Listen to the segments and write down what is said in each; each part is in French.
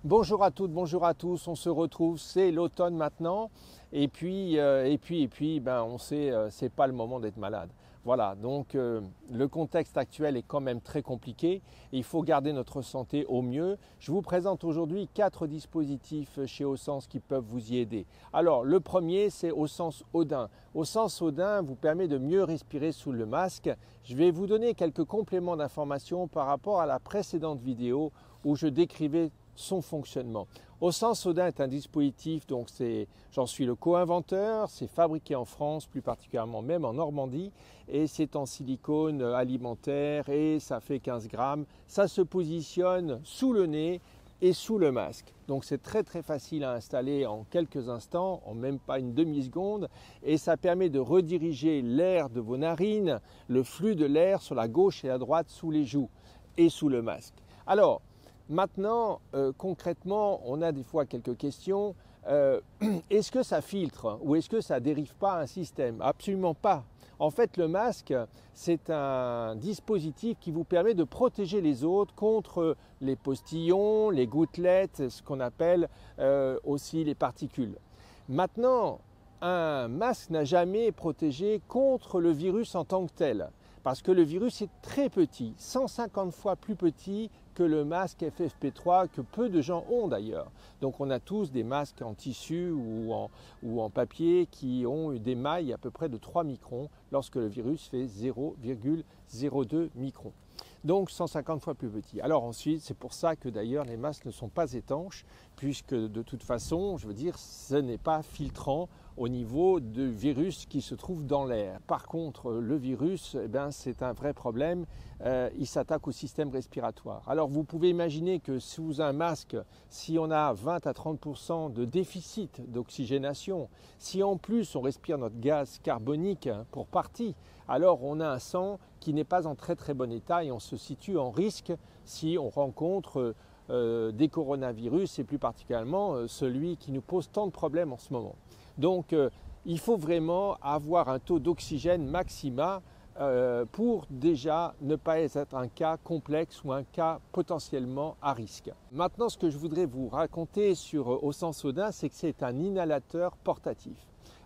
Bonjour à toutes, bonjour à tous, on se retrouve, c'est l'automne maintenant et puis, on sait, c'est pas le moment d'être malade. Voilà, donc le contexte actuel est quand même très compliqué et il faut garder notre santé au mieux. Je vous présente aujourd'hui 4 dispositifs chez Aussens qui peuvent vous y aider. Alors le premier c'est Aussens Odin. Aussens Odin vous permet de mieux respirer sous le masque. Je vais vous donner quelques compléments d'information par rapport à la précédente vidéo où je décrivais son fonctionnement. Aussens Odin est un dispositif, donc j'en suis le co-inventeur, c'est fabriqué en France, plus particulièrement même en Normandie, et c'est en silicone alimentaire et ça fait 15 grammes. Ça se positionne sous le nez et sous le masque. Donc c'est très facile à installer en quelques instants, en même pas une demi-seconde, et ça permet de rediriger l'air de vos narines, le flux de l'air sur la gauche et la droite sous les joues et sous le masque. Alors, maintenant, concrètement, on a des fois quelques questions. Est-ce que ça filtre ou est-ce que ça ne dérive pas un système? Absolument pas. En fait, le masque, c'est un dispositif qui vous permet de protéger les autres contre les postillons, les gouttelettes, ce qu'on appelle aussi les particules. Maintenant, un masque n'a jamais protégé contre le virus en tant que tel. Parce que le virus est très petit, 150 fois plus petit que le masque FFP3 que peu de gens ont d'ailleurs. Donc on a tous des masques en tissu ou en papier qui ont des mailles à peu près de 3 microns lorsque le virus fait 0,02 microns. Donc 150 fois plus petit. Alors ensuite, c'est pour ça que d'ailleurs les masques ne sont pas étanches, puisque de toute façon, je veux dire, ce n'est pas filtrant au niveau du virus qui se trouve dans l'air. Par contre, le virus, c'est un vrai problème. Il s'attaque au système respiratoire. Alors vous pouvez imaginer que sous un masque, si on a 20 à 30% de déficit d'oxygénation, si en plus on respire notre gaz carbonique pour partie, alors on a un sang qui n'est pas en très bon état et on se situe en risque si on rencontre des coronavirus et plus particulièrement celui qui nous pose tant de problèmes en ce moment. Donc il faut vraiment avoir un taux d'oxygène maxima pour déjà ne pas être un cas complexe ou un cas potentiellement à risque. Maintenant, ce que je voudrais vous raconter sur Aussens Odin, c'est que c'est un inhalateur portatif.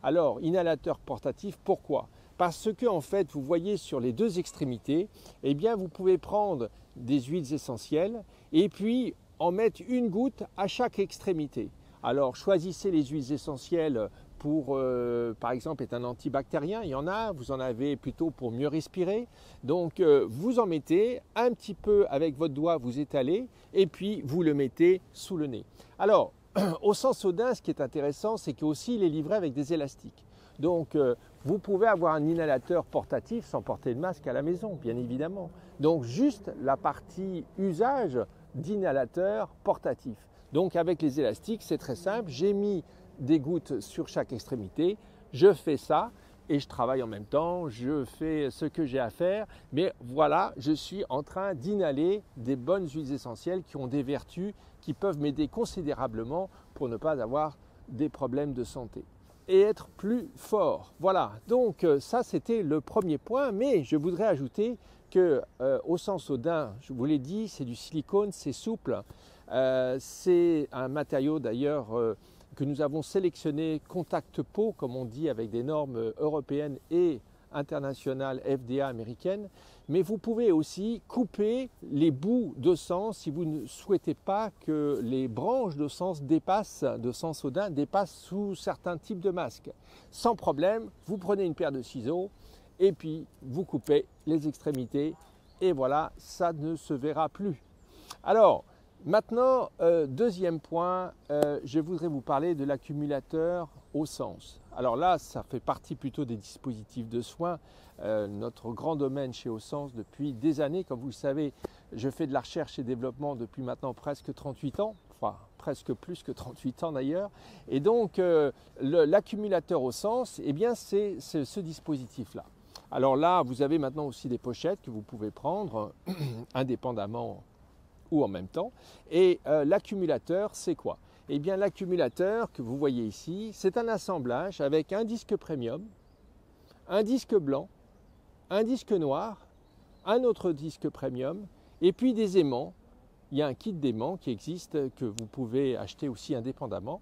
Alors, inhalateur portatif, pourquoi? Parce que en fait, vous voyez sur les deux extrémités, eh bien, vous pouvez prendre des huiles essentielles et puis en mettre une goutte à chaque extrémité. Alors, choisissez les huiles essentielles pour, par exemple, être un antibactérien. Il y en a, vous en avez plutôt pour mieux respirer. Donc, vous en mettez un petit peu avec votre doigt, vous étalez et puis vous le mettez sous le nez. Alors, Aussens Odin, ce qui est intéressant, c'est qu'aussi il est livré avec des élastiques. Donc, vous pouvez avoir un inhalateur portatif sans porter de masque à la maison, bien évidemment. Donc, juste la partie usage d'inhalateur portatif. Donc, avec les élastiques, c'est très simple. J'ai mis des gouttes sur chaque extrémité. Je fais ça et je travaille en même temps. Je fais ce que j'ai à faire. Mais voilà, je suis en train d'inhaler des bonnes huiles essentielles qui ont des vertus qui peuvent m'aider considérablement pour ne pas avoir des problèmes de santé et être plus fort. Voilà, donc ça c'était le premier point, mais je voudrais ajouter que Aussens Odin, je vous l'ai dit, c'est du silicone, c'est souple, c'est un matériau d'ailleurs que nous avons sélectionné contact peau, comme on dit, avec des normes européennes et internationales FDA américaines, mais vous pouvez aussi couper les bouts de sens si vous ne souhaitez pas que les branches de sens d'Aussens Odin dépassent sous certains types de masques. Sans problème, vous prenez une paire de ciseaux et puis vous coupez les extrémités et voilà, ça ne se verra plus. Alors, maintenant, deuxième point, je voudrais vous parler de l'accumulateur Aussens. Alors là, ça fait partie plutôt des dispositifs de soins. Notre grand domaine chez Aussens depuis des années. Comme vous le savez, je fais de la recherche et développement depuis maintenant presque 38 ans, enfin presque plus que 38 ans d'ailleurs. Et donc, l'accumulateur Aussens, eh bien, c'est ce dispositif-là. Alors là, vous avez maintenant aussi des pochettes que vous pouvez prendre indépendamment ou en même temps. Et l'accumulateur, c'est quoi? Eh bien, l'accumulateur que vous voyez ici, c'est un assemblage avec un disque premium, un disque blanc, un disque noir, un autre disque premium, et puis des aimants il y a un kit d'aimant qui existe, que vous pouvez acheter aussi indépendamment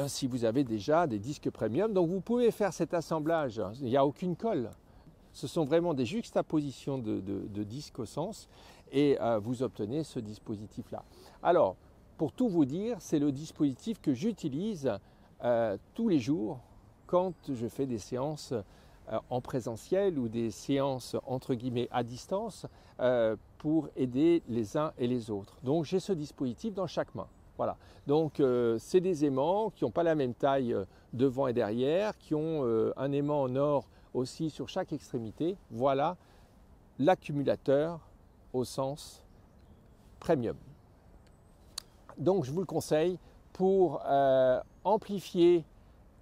si vous avez déjà des disques premium. Donc vous pouvez faire cet assemblage, il n'y a aucune colle. Ce sont vraiment des juxtapositions de disques au sens et vous obtenez ce dispositif-là. Alors, pour tout vous dire, c'est le dispositif que j'utilise tous les jours quand je fais des séances en présentiel ou des séances entre guillemets à distance pour aider les uns et les autres. Donc j'ai ce dispositif dans chaque main. Voilà. Donc c'est des aimants qui n'ont pas la même taille devant et derrière, qui ont un aimant en or aussi sur chaque extrémité. Voilà l'accumulateur au sens premium. Donc je vous le conseille pour amplifier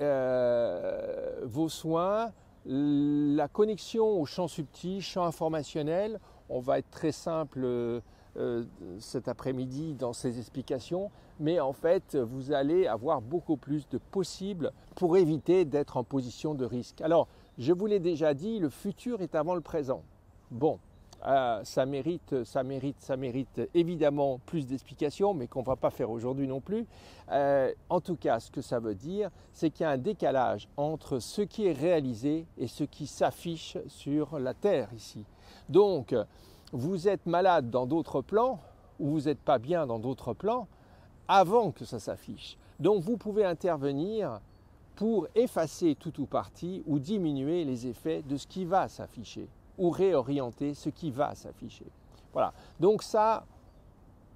vos soins, la connexion au champ subtil, champ informationnel. On va être très simple cet après-midi dans ces explications, mais en fait vous allez avoir beaucoup plus de possibles pour éviter d'être en position de risque. Alors je vous l'ai déjà dit, le futur est avant le présent. Bon, ça mérite évidemment plus d'explications, mais qu'on ne va pas faire aujourd'hui non plus. En tout cas, ce que ça veut dire, c'est qu'il y a un décalage entre ce qui est réalisé et ce qui s'affiche sur la Terre ici. Donc, vous êtes malade dans d'autres plans, ou vous n'êtes pas bien dans d'autres plans, avant que ça s'affiche. Donc, vous pouvez intervenir pour effacer tout ou partie ou diminuer les effets de ce qui va s'afficher ou réorienter ce qui va s'afficher. Voilà, donc ça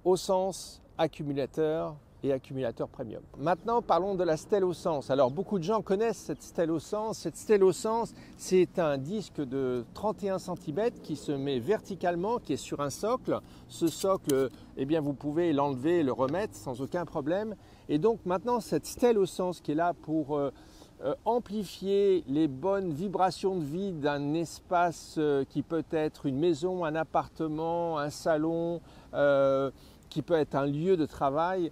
au sens accumulateur et accumulateur premium. Maintenant, parlons de la stèle au sens. Alors, beaucoup de gens connaissent cette stèle au sens. Cette stèle au sens, c'est un disque de 31 cm qui se met verticalement, qui est sur un socle. Ce socle, eh bien, vous pouvez l'enlever et le remettre sans aucun problème. Et donc, maintenant, cette stèle au sens qui est là pour amplifier les bonnes vibrations de vie d'un espace qui peut être une maison, un appartement, un salon, qui peut être un lieu de travail,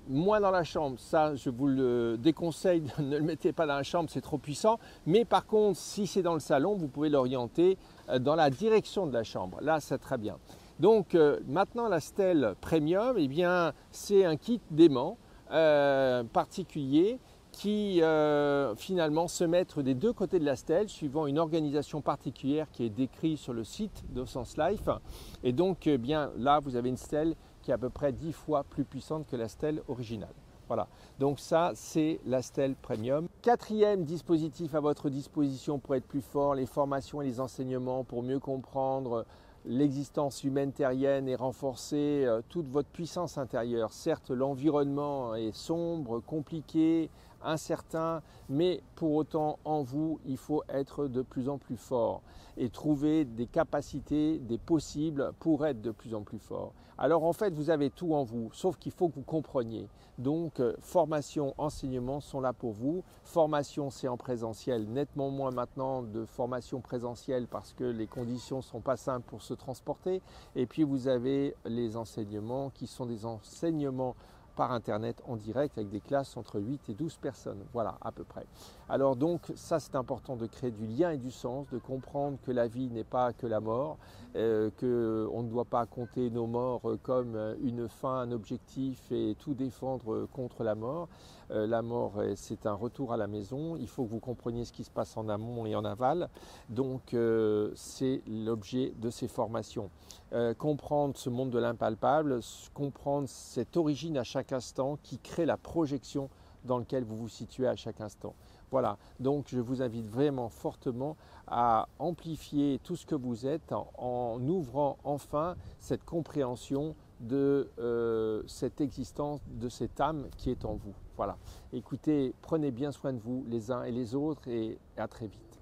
moins dans la chambre. Ça, je vous le déconseille, ne le mettez pas dans la chambre, c'est trop puissant. Mais par contre, si c'est dans le salon, vous pouvez l'orienter dans la direction de la chambre. Là, c'est très bien. Donc maintenant, la stèle premium, eh bien, c'est un kit d'aimants particulier qui finalement se mettent des deux côtés de la stèle suivant une organisation particulière qui est décrite sur le site d'Au-Sens Life. Et donc bien là vous avez une stèle qui est à peu près 10 fois plus puissante que la stèle originale. Voilà, donc ça c'est la stèle premium. Quatrième dispositif à votre disposition pour être plus fort, les formations et les enseignements pour mieux comprendre l'existence humaine terrienne et renforcer toute votre puissance intérieure. Certes, l'environnement est sombre, compliqué, incertain, mais pour autant en vous, il faut être de plus en plus fort et trouver des capacités, des possibles pour être de plus en plus fort. Alors en fait, vous avez tout en vous, sauf qu'il faut que vous compreniez. Donc formation, enseignement sont là pour vous. Formation, c'est en présentiel, nettement moins maintenant de formation présentielle parce que les conditions ne sont pas simples pour se transporter. Et puis vous avez les enseignements qui sont des enseignements par internet en direct avec des classes entre 8 et 12 personnes, voilà à peu près. Alors donc ça c'est important de créer du lien et du sens, de comprendre que la vie n'est pas que la mort, qu'on ne doit pas compter nos morts comme une fin, un objectif et tout défendre contre la mort. La mort c'est un retour à la maison, il faut que vous compreniez ce qui se passe en amont et en aval, donc c'est l'objet de ces formations. Comprendre ce monde de l'impalpable, comprendre cette origine à chaque instant qui crée la projection dans laquelle vous vous situez à chaque instant. Voilà, donc je vous invite vraiment fortement à amplifier tout ce que vous êtes en ouvrant enfin cette compréhension de cette existence, de cette âme qui est en vous. Voilà, écoutez, prenez bien soin de vous les uns et les autres et à très vite.